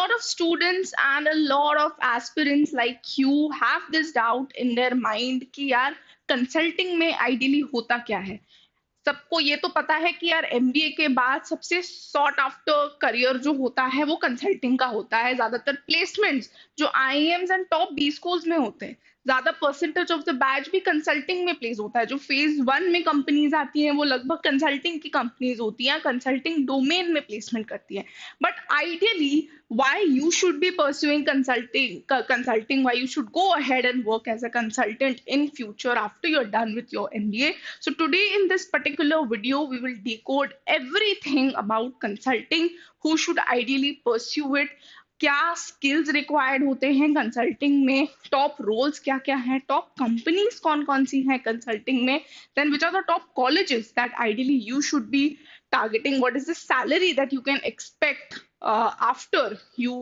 lot of students and a lot of aspirants like you have this doubt in their mind कि यार consulting में ideally होता क्या है। सबको ये तो पता है कि यार एमबीए के बाद सबसे सॉट आफ्टर करियर जो होता है वो कंसल्टिंग का होता है। ज्यादातर प्लेसमेंट्स जो IIMs and top B schools में होते हैं, ज्यादा परसेंटेज ऑफ द बैच भी कंसल्टिंग में प्लेस होता है। जो फेज वन में कंपनीज आती हैं वो लगभग कंसल्टिंग की कंपनीज होती हैं, कंसल्टिंग डोमेन में प्लेसमेंट करती हैं। But ideally why you should be pursuing consulting, why you should go ahead and work as a consultant in future after you're done with your MBA. So today in this particular video we will decode everything about consulting, who should ideally pursue it, क्या skills required होते हैं consulting में, top roles क्या क्या हैं, top companies कौन कौन सी हैं कंसल्टिंग में, then which are the top colleges that ideally you should be targeting, what is the salary that you can expect after you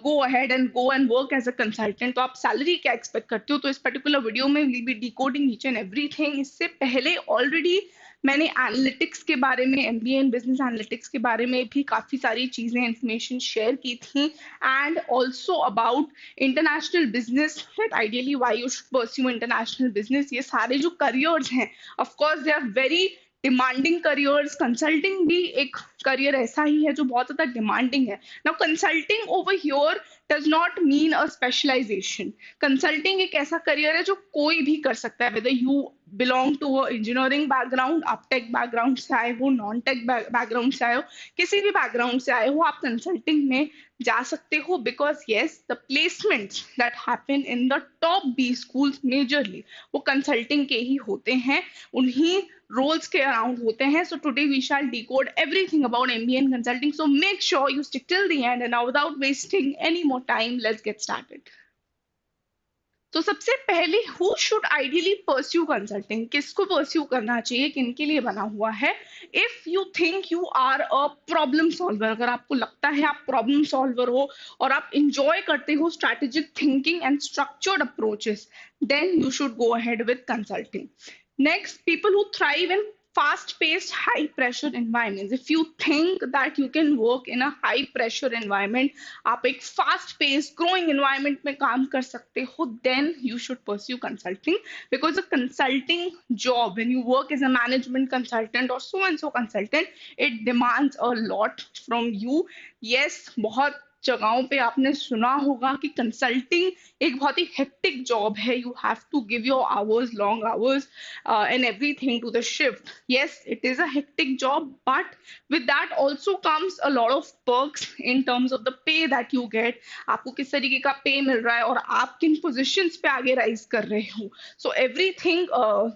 go ahead and go and work as a consultant। तो आप salary क्या expect करते हो, तो इस particular video में will be decoding each and everything. इससे पहले ऑलरेडी मैंने एनालिटिक्स के बारे में, एमबीए इन बिजनेस एनालिटिक्स के बारे में भी काफी सारी चीजें इंफॉर्मेशन शेयर की थी, and also about international business, that ideally why you should pursue international business. ये सारे जो करियर्स हैं of course they are very demanding careers. Consulting भी एक करियर ऐसा ही है जो बहुत ज्यादा डिमांडिंग है। Now consulting over here does not mean a specialisation. Consulting एक ऐसा करियर है जो कोई भी कर सकता है, whether you belong to a engineering background, आप टेक बैकग्राउंड से आए हो, नॉन टेक बैकग्राउंड से आए हो, किसी भी बैकग्राउंड से आए हो, आप कंसल्टिंग में जा सकते हो। Because yes, the placements that happen in the top B schools majorly वो कंसल्टिंग के ही होते हैं, उन्हीं roles के around होते हैं। So today we shall decode everything about MBA and consulting. So make sure you stick till the end, and now without wasting any more time, let's get started. तो सबसे पहले who should ideally pursue consulting? किसको pursue करना चाहिए, किनके लिए बना हुआ है? If you think you are a problem solver, अगर आपको लगता है आप problem solver हो और आप enjoy करते हो strategic thinking and structured approaches, then you should go ahead with consulting. Next, people who thrive in fast-paced, high-pressure environments. If you think that you can work in a high-pressure environment, आप एक fast-paced, growing environment में काम कर सकते हो, then you should pursue consulting, because a consulting job, when you work as a management consultant or so and so consultant, it demands a lot from you. Yes, बहुत जगहों पे आपने सुना होगा कि कंसल्टिंग एक बहुत ही हेक्टिक जॉब है, you have to give your hours, long hours and everything to the shift. Yes, it is a hectic job, but with that also comes a lot of perks in terms of the pay that you get. आपको किस तरीके का पे मिल रहा है और आप किन पोजिशंस पे आगे राइज कर रहे हो, सो एवरीथिंग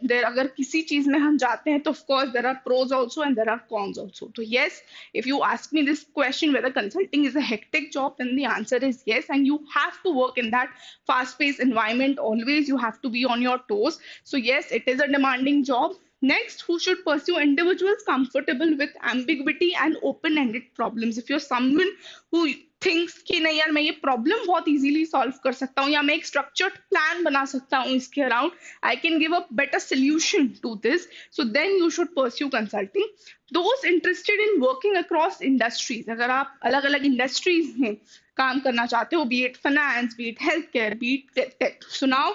देर। अगर किसी चीज में हम जाते हैं तो of course there are pros also and there are cons also. तो yes, if you ask me this question whether consulting is a hectic job, then the answer is yes, and you have to work in that fast paced environment always. You have to be on your toes. So yes, it is a demanding job. Next, who should pursue individuals comfortable with ambiguity and open ended problems? If you're someone who thinks कि नहीं यार मैं ये problem बहुत easily solve कर सकता हूँ, या मैं एक स्ट्रक्चर्ड प्लान बना सकता हूँ इसके around, I can give a better solution to this, so then you should pursue consulting. Those interested in working across industries, अगर आप अलग अलग इंडस्ट्रीज में काम करना चाहते हो, be it finance, be it health care, be it tech, so now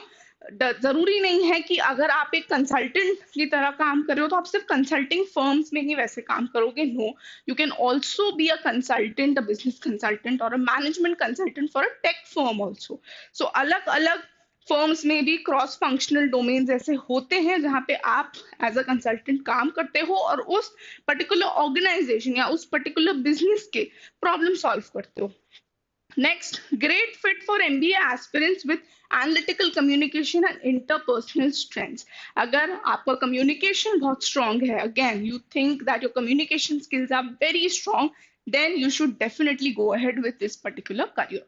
जरूरी नहीं है कि अगर आप एक कंसल्टेंट की तरह काम कर रहे हो तो आप सिर्फ कंसल्टिंग फर्म्स में ही वैसे काम करोगे। No, you can also be a consultant, a business consultant और a management consultant for a tech firm also. So अलग अलग फर्म्स में भी क्रॉस फंक्शनल डोमेन्स ऐसे होते हैं जहाँ पे आप एज अ कंसल्टेंट काम करते हो और उस पर्टिकुलर ऑर्गेनाइजेशन या उस पर्टिकुलर बिजनेस के प्रॉब्लम सॉल्व करते हो। Next, great fit for MBA aspirants with analytical communication and interpersonal strengths. अगर आपका communication बहुत strong है, again you think that your communication skills are very strong, then you should definitely go ahead with this particular career.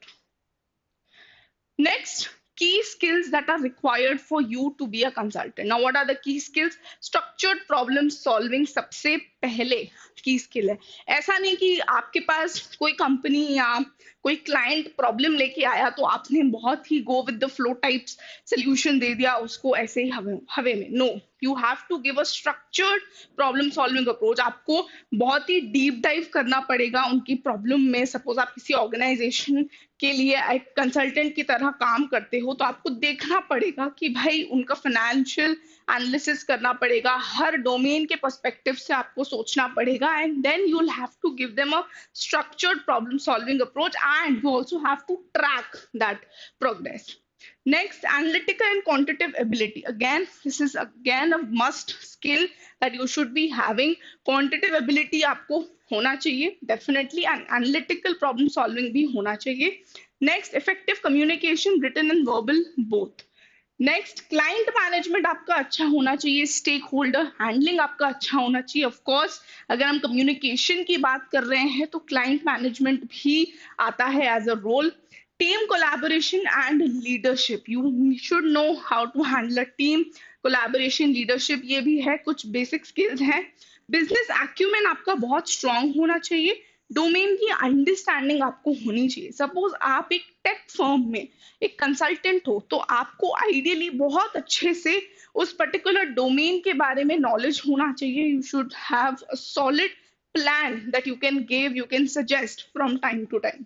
Next, key skills that are required for you to be a consultant. Now, what are the key skills? Structured problem solving सबसे पहले की skill है। ऐसा नहीं कि आपके पास कोई company या कोई क्लाइंट प्रॉब्लम लेके आया तो आपने बहुत ही go with the flow types solution दे दिया उसको ऐसे ही हवे हवे में। No, you have to give a structured problem solving approach. आपको बहुत ही डीप डाइव करना पड़ेगा उनकी प्रॉब्लम में। सपोज आप किसी ऑर्गेनाइजेशन के लिए एक कंसल्टेंट की तरह काम करते हो तो आपको देखना पड़ेगा कि भाई उनका फाइनेंशियल एनालिसिस करना पड़ेगा, हर डोमेन के पर्सपेक्टिव से आपको सोचना पड़ेगा, and then you will have to give them a structured problem solving approach, and you also have to track that progress. Next, analytical and quantitative ability. Again, this is again a must skill that you should be having. Quantitative ability आपको होना चाहिए definitely, and analytical problem solving भी होना चाहिए. Next, effective communication, written and verbal both. Next, client management आपका अच्छा होना चाहिए, स्टेक होल्डर हैंडलिंग आपका अच्छा होना चाहिए। ऑफ कोर्स अगर हम कम्युनिकेशन की बात कर रहे हैं तो क्लाइंट मैनेजमेंट भी आता है as a role. Team collaboration and leadership, you should know how to handle a team. Collaboration, leadership, ये भी है, कुछ बेसिक स्किल्स हैं। बिजनेस एक्यूमेन आपका बहुत स्ट्रांग होना चाहिए। डोमेन की अंडरस्टैंडिंग आपको होनी चाहिए। सपोज आप एक टेक फर्म में एक कंसल्टेंट हो तो आपको आइडियली बहुत अच्छे से उस पर्टिकुलर डोमेन के बारे में नॉलेज होना चाहिए। You should have a solid plan that you can give, you can suggest from time to time.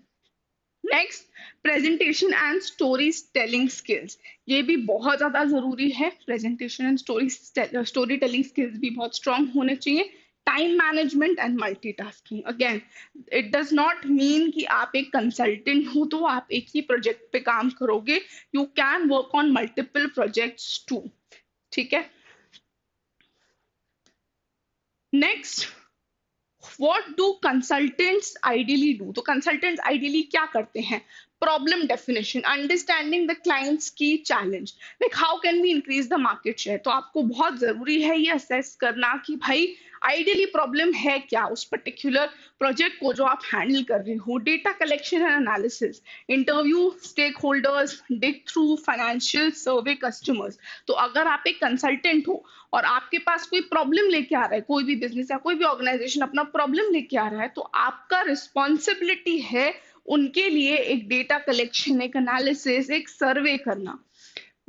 Next, presentation and storytelling skills, ये भी बहुत ज्यादा जरूरी है। Presentation and storytelling skills भी बहुत स्ट्रांग होने चाहिए। Time management and multitasking, again it does not mean कि आप एक कंसल्टेंट हो तो आप एक ही प्रोजेक्ट पे काम करोगे। You can work on multiple projects too, ठीक है। Next, what do consultants ideally do, तो कंसल्टेंट्स आइडियली क्या करते हैं? Problem definition, understanding the clients की challenge, like how can we increase the market share. तो आपको बहुत जरूरी है ये असेस करना कि भाई आइडियली प्रॉब्लम है क्या उस पर्टिकुलर प्रोजेक्ट को जो आप हैंडल कर रहे हो। Data collection and analysis, interview stakeholders, dig through financial survey customers. तो अगर आप एक कंसल्टेंट हो और आपके पास कोई प्रॉब्लम लेके आ रहा है, कोई भी बिजनेस या कोई भी ऑर्गेनाइजेशन अपना प्रॉब्लम लेके आ रहा है, तो आपका रिस्पॉन्सिबिलिटी है उनके लिए एक डेटा कलेक्शन, एक एनालिसिस, एक सर्वे करना।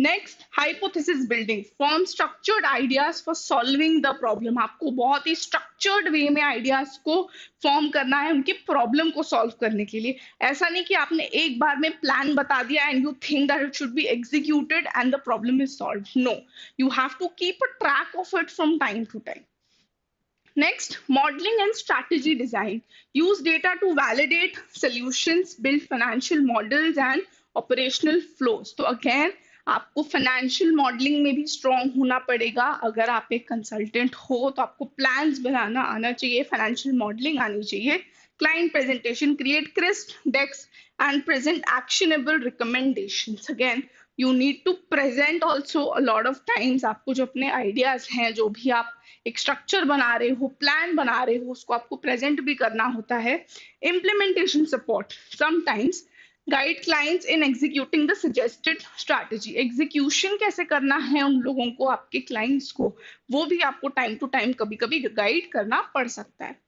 Next, hypothesis building, form structured ideas for solving the problem. आपको बहुत ही स्ट्रक्चर्ड वे में आइडियाज को फॉर्म करना है उनकी प्रॉब्लम को सॉल्व करने के लिए। ऐसा नहीं कि आपने एक बार में प्लान बता दिया and you think that it should be executed and the problem is solved. No, you have to keep a track of it from time to time. Next, modeling and strategy design. Use data to validate solutions, build financial models and operational flows. तो again, आपको financial modelling में भी strong होना पड़ेगा। अगर आप एक consultant हो तो आपको प्लान्स बनाना आना चाहिए, फाइनेंशियल मॉडलिंग आनी चाहिए। Client presentation, create crisp decks and present actionable recommendations. Again, you need to present also a lot of times. आपको जो अपने आइडियाज हैं, जो भी आप एक स्ट्रक्चर बना रहे हो, प्लान बना रहे हो, उसको आपको प्रेजेंट भी करना होता है। Implementation support, sometimes guide clients in executing the suggested strategy. Execution कैसे करना है उन लोगों को, आपके क्लाइंट्स को, वो भी आपको टाइम टू टाइम कभी कभी गाइड करना पड़ सकता है।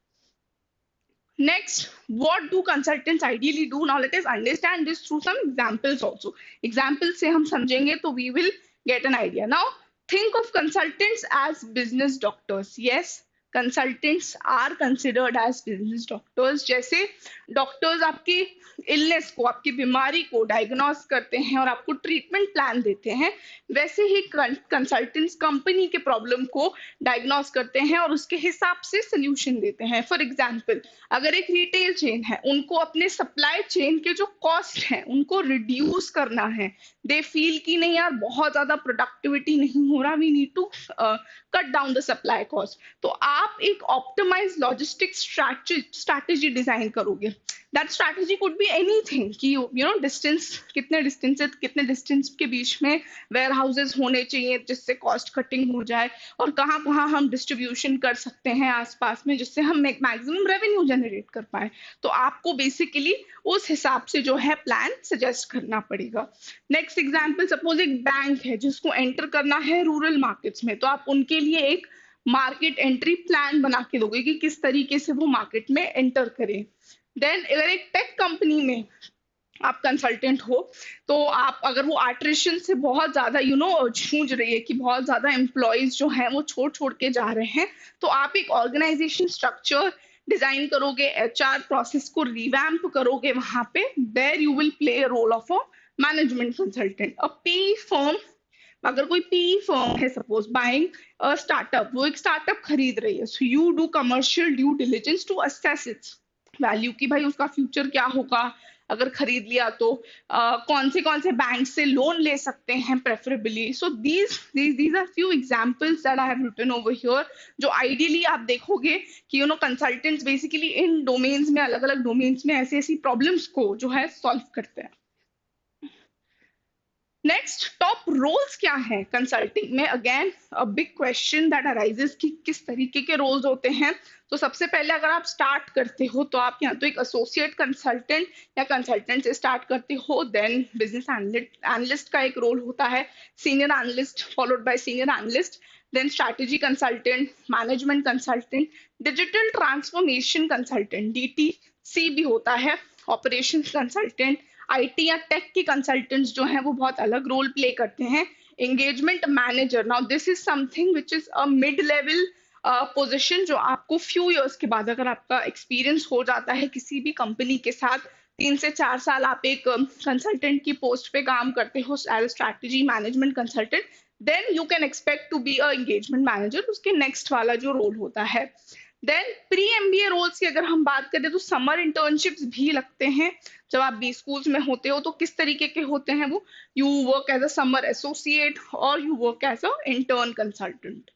Next, what do consultants ideally do? Now let us understand this through some examples also. Examples से हम समझेंगे तो we will get an idea. Now, think of consultants as business doctors. Yes, consultants are considered as business doctors. जैसे doctors आपकी illness को, आपकी बीमारी को डायग्नोस करते हैं और आपको ट्रीटमेंट प्लान देते हैं, वैसे ही कंसल्टेंट्स कंपनी के प्रॉब्लम को डायग्नोस करते हैं और उसके हिसाब से सोल्यूशन देते हैं। फॉर एग्जांपल, अगर एक रिटेल चेन है, उनको अपने सप्लाई चेन के जो कॉस्ट है उनको रिड्यूस करना है। दे फील कि नहीं यार बहुत ज्यादा प्रोडक्टिविटी नहीं हो रहा, we need to cut down the supply cost. तो आप एक ऑप्टिमाइज लॉजिस्टिक स्ट्रैटेजी डिजाइन करोगे। That strategy could be anything कि यू नो डिस्टेंस, कितने डिस्टेंस के बीच में वेयर हाउसेज होने चाहिए जिससे कॉस्ट कटिंग हो जाए, और कहाँ कहाँ हम डिस्ट्रीब्यूशन कर सकते हैं आसपास में जिससे हम मैक्सिमम रेवेन्यू जनरेट कर पाए। तो आपको बेसिकली उस हिसाब से जो है प्लान सजेस्ट करना पड़ेगा। नेक्स्ट एग्जांपल, सपोज एक बैंक है जिसको एंटर करना है रूरल मार्केट्स में, तो आप उनके लिए एक मार्केट एंट्री प्लान बना के दोगे कि किस तरीके से वो मार्केट में एंटर करें। देन अगर एक टेक कंपनी में आप कंसल्टेंट हो, तो आप अगर वो आर्टिशियन से बहुत ज़्यादा जूझ रही है कि बहुत ज़्यादा एम्प्लॉइज़ जो हैं वो छोड़ के जा रहे हैं, तो आप एक ऑर्गेनाइजेशन स्ट्रक्चर डिज़ाइन करोगे, एचआर प्रोसेस को रिवैम्प करोगे वहाँ पे, there you will play a role of a management consultant. A PE firm, अगर कोई पीई फर्म है सपोज बाइंग अ स्टार्टअप, वो एक स्टार्टअप खरीद रही है, so you do commercial due diligence to assess its value कि भाई उसका फ्यूचर क्या होगा अगर खरीद लिया तो, कौन से बैंक से लोन ले सकते हैं preferably. So these are few examples that I have written over here, जो आइडियली आप देखोगे कि कंसल्टेंट्स बेसिकली इन डोमेन्स में, अलग अलग डोमेन्स में ऐसी ऐसी प्रॉब्लम्स को जो है सॉल्व करते हैं। नेक्स्ट, टॉप रोल्स क्या है कंसल्टिंग में? Again a big question that arises कि किस तरीके के रोल्स होते हैं। तो सबसे पहले अगर आप स्टार्ट करते हो तो आप या तो एक एसोसिएट कंसल्टेंट या कंसल्टेंट से स्टार्ट करते हो, देन बिजनेस एनालिस्ट का एक रोल होता है, senior analyst followed by senior analyst, then strategy consultant, management consultant, digital transformation consultant DTC भी होता है, ऑपरेशंस कंसल्टेंट, आईटी या टेक के कंसल्टेंट्स जो हैं वो बहुत अलग रोल प्ले करते हैं। Engagement manager, now this is something which is a mid level position, जो आपको फ्यू इयर्स के बाद अगर आपका एक्सपीरियंस हो जाता है किसी भी कंपनी के साथ, 3 से 4 साल आप एक कंसल्टेंट की पोस्ट पे काम करते हो as strategy management consultant, then you can expect to be a engagement manager, उसके नेक्स्ट वाला जो रोल होता है। देन प्री एमबीए रोल्स की अगर हम बात करें तो समर इंटर्नशिप्स भी लगते हैं। जब आप बी स्कूल्स में होते हो तो किस तरीके के होते हैं वो? You work as a summer associate और you work as a intern consultant.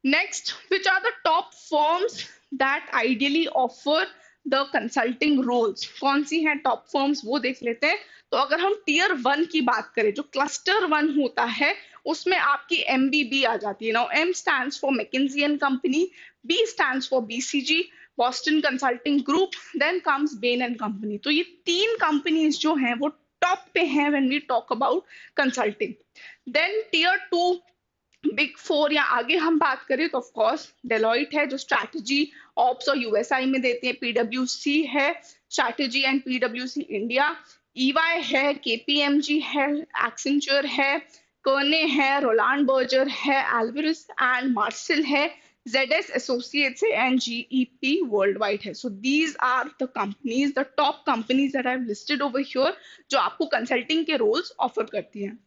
Next, which are the top firms that ideally offer the consulting roles? कौन सी हैं टॉप फर्म्स वो देख लेते हैं। तो अगर हम टीयर 1 की बात करें, जो क्लस्टर 1 होता है, उसमें आपकी एमबीबी आ जाती है। Now M stands for McKinsey and Company, B stands for BCG, Boston Consulting Group, then comes Bain and Company. तो ये 3 कंपनीज जो हैं वो टॉप पे हैं when we talk about consulting. Then tier 2 big 4 या आगे हम बात करें तो ऑफ कोर्स डेलॉइट है जो स्ट्रैटेजी ऑप्स और यूएसआई में देते हैं, पीडब्ल्यूसी है स्ट्रैटेजी एंड पीडब्ल्यूसी इंडिया, ईवाई है, केपीएमजी है, एक्सेंचर है, कर्ने है, रोलांड बर्जर है, एल्वरिस एंड मार्सिल है, ZS एसोसिएट्स है एंड जीईपी वर्ल्ड वाइड है। So these are the companies, the top companies that I have listed over here, जो आपको कंसल्टिंग के रोल्स ऑफर करती हैं।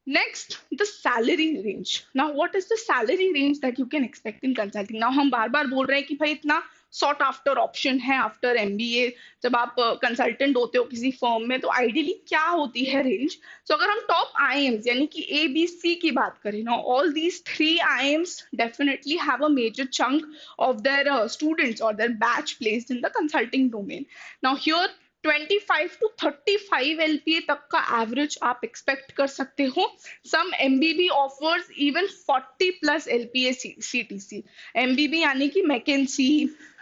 Next, the salary range. Now, what is the salary range that you can expect in consulting? Now, हम बार बार बोल रहे हैं कि भाई इतना sought after option है आफ्टर एमबीए, जब आप कंसल्टेंट होते हो किसी फर्म में, तो आइडियली क्या होती है रेंज? सो अगर हम टॉप आईएम्स यानी कि ए बी सी की बात करें, ना all these 3 IIMs definitely have a major chunk of their students और their batch placed in the consulting domain. Now here 25 to 35 LPA तक का एवरेज आप एक्सपेक्ट कर सकते हो। Some MBB offers even 40 plus LPA CTC। MBB यानी कि McKinsey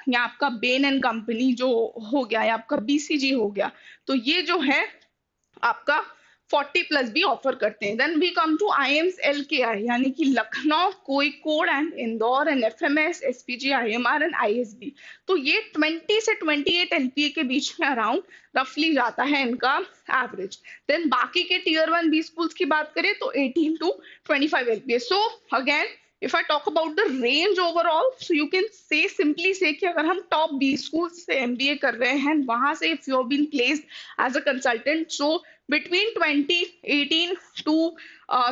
या आपका बेन एंड कंपनी जो हो गया या आपका बीसीजी हो गया, तो ये जो है आपका 40 प्लस भी ऑफर करते हैं। Then we come to IIMs LKI यानी कि Lucknow, Kozhikode and Indore and FMS, SPG, IMR and ISB. तो ये 20 से 28 एलपीए के बीच में अराउंड रफली जाता है इनका एवरेज। देन बाकी के टीयर 1 बी स्कूल्स की बात करें तो 18 to 25 LPA। So again if I talk about the range overall, so you can say simply say कि अगर हम top B schools से MBA कर रहे हैं, वहां से if you have been placed as a consultant, so between 18 to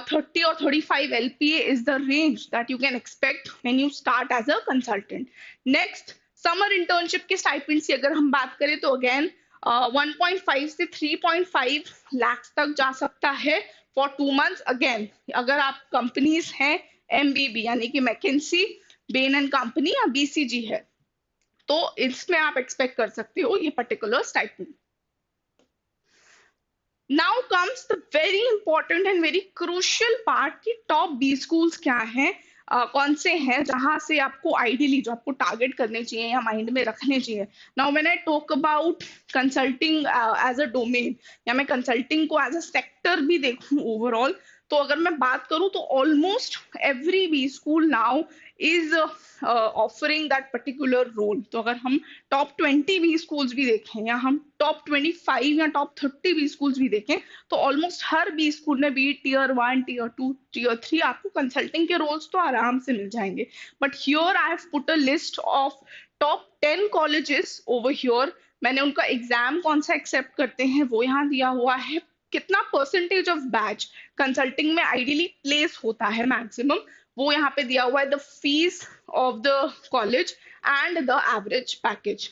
30 or 35 LPA is the range that you can expect when you start as a consultant. Next, summer internship के stipends की अगर हम बात करें तो again 1.5 से 3.5 lakhs तक जा सकता है for 2 months। अगेन अगर आप कंपनीज हैं एमबीबी यानी कि मैकेंसी, बेन एंड कंपनी या बीसीजी है, तो इसमें आप एक्सपेक्ट कर सकते हो ये particular stipend. Now comes the very important and very crucial part कि टॉप बी स्कूल्स क्या हैं, कौन से हैं जहां से आपको आइडियली जो आपको टारगेट करने चाहिए या माइंड में रखने चाहिए। Now when I talk about consulting as a domain, या मैं कंसल्टिंग को एज अ सेक्टर भी देखूं ओवरऑल, तो अगर मैं बात करूं तो almost every B school now is offering that particular role. तो अगर हम टॉप 20 बी स्कूल्स भी देखें या हम टॉप 25 या टॉप 30 बी स्कूल्स भी देखें, तो ऑलमोस्ट हर बी स्कूल में भी टीयर 1, टीयर 2, टीयर 3 आपको कंसल्टिंग के रोल्स तो आराम से मिल जाएंगे। But here I have put a list of top 10 colleges over here. मैंने उनका एग्जाम कौन सा एक्सेप्ट करते हैं वो यहाँ दिया हुआ है, कितना परसेंटेज ऑफ बैच कंसल्टिंग में आइडियली प्लेस होता है मैक्सिमम, वो यहाँ पे दिया हुआ है, the fee of the college and the average package.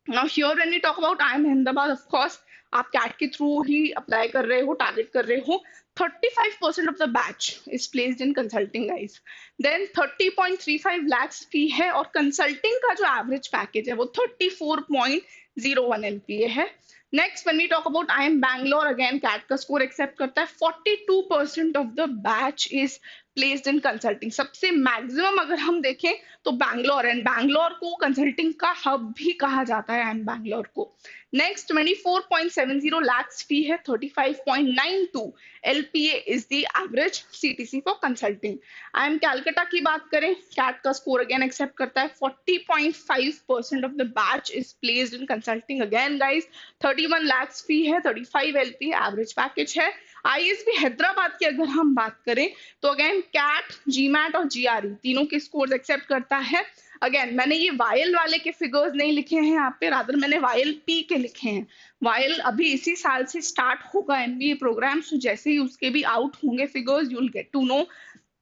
Now here when we talk about IIM Ahmedabad, of course आप कैट के थ्रू ही अप्लाई कर रहे हो, टारगेट कर रहे हो। 35% of the batch is placed in consulting guys. Then 30.35 lakhs fee है, और कंसल्टिंग का जो एवरेज पैकेज है वो 34.01 LPA है। Next when we talk about IIM Bangalore, again CAT का स्कोर एक्सेप्ट करता है। 42% of the batch is placed in consulting. सबसे मैक्सिमम अगर हम देखें तो बैंगलोर, एंड बैंगलोर को कंसल्टिंग का हब भी कहा जाता है IIM बैंगलोर को। नेक्स्ट 24.70 lakhs फी है, 35.92 LPA is the average CTC for consulting. IIM Calcutta की बात करें, कैट का स्कोर अगेन एक्सेप्ट करता है। 40.5% of the batch is placed in consulting again guys. 31 lakhs fee है, 35 LPA एवरेज पैकेज है। ISB हैदराबाद की अगर हम बात करें तो अगेन कैट, GMAT और GRE तीनों के स्कोर्स एक्सेप्ट करता है। अगेन मैंने ये वायल वाले के फिगर्स नहीं लिखे हैं यहाँ पे, रादर मैंने वायल पी के लिखे हैं। वायल अभी इसी साल से स्टार्ट होगा MBA प्रोग्राम, सो जैसे ही उसके भी आउट होंगे figures you will get to know.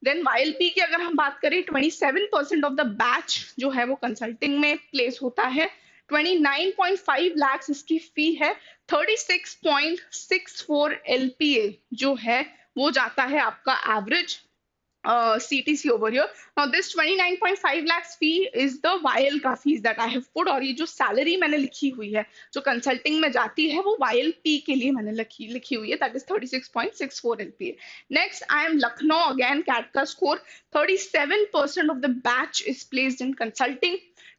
Then YLP की अगर हम बात करें, 27% ऑफ द बैच जो है वो कंसल्टिंग में प्लेस होता है। 29.5 lakhs इसकी फी है। 36.64 LPA जो है वो जाता है आपका average CTC over here. Now this 29.5 lakhs fee is the YL का fees that I have put, और ये जो सैलरी मैंने लिखी हुई है जो कंसल्टिंग में जाती है वो YLP के लिए मैंने लिखी हुई है, that is 36.64 LPA. Next I am Lucknow, again CAT का score 37% of the batch is placed in consulting.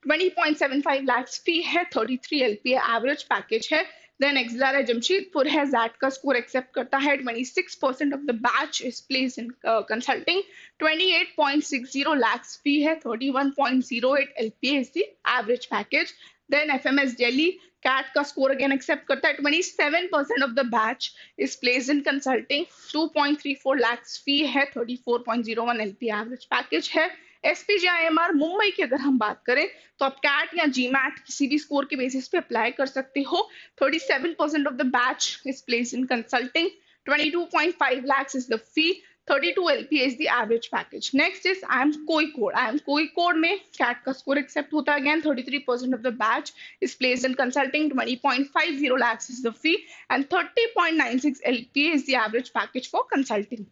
20.75 lakhs fee है, 33 LPA एवरेज पैकेज है। देन एक्सलर जमशेदपुर है, जैट का स्कोर एक्सेप्ट करता है। 26% of the batch is placed in consulting. 28.60 lakhs fee है, 31.08 LPA is the average package. Then FMS Delhi, CAT का score again accept करता है। 27% of the batch is placed in consulting. 2.34 lakhs fee है, 34.01 LPA average package है। SPJIMR Mumbai की अगर हम बात करें तो आप कैट या GMAT किसी भी स्कोर के बेसिस पे अप्लाई कर सकते हो। 37% of the batch is placed in consulting. 22.5 lakhs is the fee. 32 LPA is the average package. Next is IIM Kozhikode. IIM Kozhikode में CAT का स्कोर एक्सेप्ट होता है। Again 33% of the batch is placed in consulting. 20.50 lakhs is the fee, and 30.96 LPA is the average package for consulting.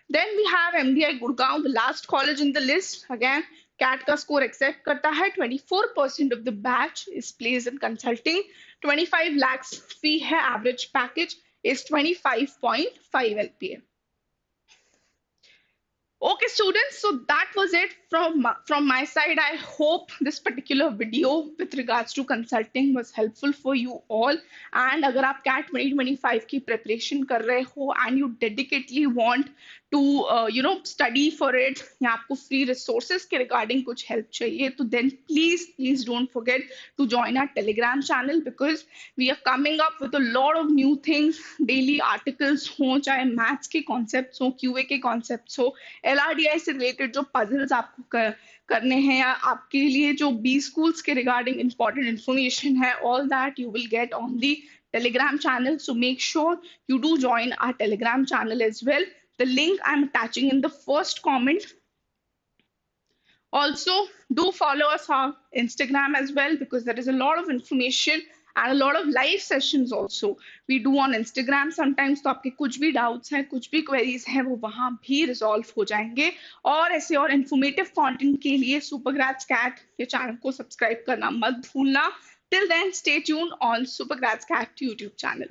Then we have MDI Gurgaon, the last college in the list. Again, CAT का score accept करता है। 24% of the batch is placed in consulting. 25 lakhs fee है, average package is 25.5 LPA. Okay students, so that was it from my side. I hope this particular video with regards to consulting was helpful for you all. And अगर आप CAT 2025 की preparation कर रहे हो and you dedicatedly want to study for it, या आपको free resources के regarding कुछ help चाहिए, तो then please don't forget to join our Telegram channel, because we are coming up with a lot of new things. Daily articles हो, चाहे maths के concepts हो, QA के concepts हो, LRDI से related जो puzzles आपको करने हैं, या आपके लिए जो B schools के regarding important information है, all that you will get on the Telegram channel. So make sure you do join our Telegram channel as well. The link I'm attaching in the first comment. Also, do follow us on Instagram as well, because there is a lot of information and a lot of live sessions also we do on Instagram sometimes. तो आपके कुछ भी doubts हैं, कुछ भी queries हैं, वो वहाँ भी resolve हो जाएंगे। और ऐसे और informative content के लिए Supergrads Cat के channel को subscribe करना मत भूलना। Till then, stay tuned on Supergrads Cat YouTube channel.